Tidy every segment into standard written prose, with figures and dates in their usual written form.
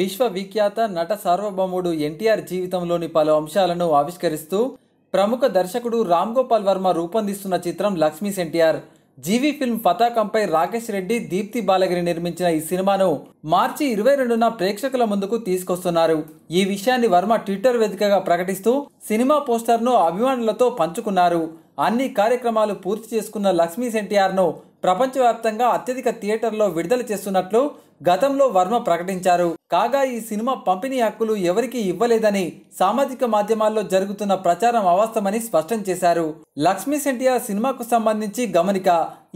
విశ్వవిఖ్యాత నట సార్వభౌముడు ఎన్టీఆర్ జీవితంలోని పలు అంశాలను ఆవిష్కరిస్తూ ప్రముఖ దర్శకుడు రామ్ గోపాల్ వర్మ రూపొందిస్తున్న చిత్రం లక్ష్మీస్ ఎన్టీఆర్. జీవీ ఫిల్మ్ పతాకంపై రాకేష్ రెడ్డి, దీప్తి బాలగిరి నిర్మించిన ఈ సినిమాను మార్చి 22న ప్రేక్షకుల ముందుకు తీసుకొస్తున్నారు. ఈ విషయాన్ని వర్మ ట్విట్టర్ వేదికగా ప్రకటిస్తూ సినిమా పోస్టర్ను అభిమానులతో పంచుకున్నారు. అన్ని కార్యక్రమాలు పూర్తి చేసుకున్న లక్ష్మీస్ ఎన్టీఆర్ను ప్రపంచవ్యాప్తంగా అత్యధిక థియేటర్లో విడుదల చేస్తున్నట్లు గతంలో వర్మ ప్రకటించారు. కాగా ఈ సినిమా పంపిణీ హక్కులు ఎవరికీ ఇవ్వలేదని, సామాజిక మాధ్యమాల్లో జరుగుతున్న ప్రచారం అవాస్తవమని స్పష్టం చేశారు. లక్ష్మీస్ ఎన్టీఆర్ సినిమాకు సంబంధించి గమనిక: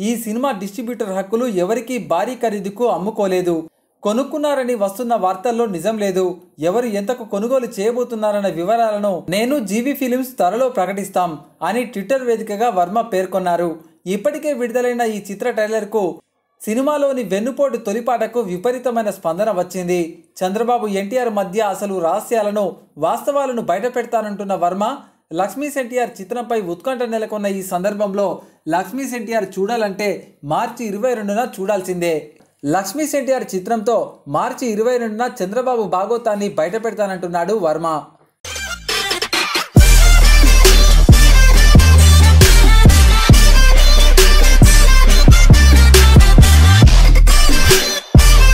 ఈ సినిమా డిస్ట్రిబ్యూటర్ హక్కులు ఎవరికీ భారీ ఖరీదుకు అమ్ముకోలేదు. కొనుక్కున్నారని వస్తున్న వార్తల్లో నిజం లేదు. ఎవరు ఎంతకు కొనుగోలు చేయబోతున్నారన్న వివరాలను నేను జీవీ ఫిలిమ్స్ త్వరలో ప్రకటిస్తాం అని ట్విట్టర్ వేదికగా వర్మ పేర్కొన్నారు. ఇప్పటికే విడుదలైన ఈ చిత్ర ట్రైలర్కు సినిమాలోని వెన్నుపోటు తొలిపాటకు విపరీతమైన స్పందన వచ్చింది. చంద్రబాబు, ఎన్టీఆర్ మధ్య అసలు రహస్యాలను, వాస్తవాలను బయటపెడతానంటున్న వర్మ లక్ష్మీస్ ఎన్టీఆర్ చిత్రంపై ఉత్కంఠ నెలకొన్న ఈ సందర్భంలో లక్ష్మీస్ ఎన్టీఆర్ చూడాలంటే మార్చి 22న చూడాల్సిందే. లక్ష్మీస్ ఎన్టీఆర్ చిత్రంతో మార్చి 22న చంద్రబాబు భాగోతాన్ని బయటపెడతానంటున్నాడు వర్మ.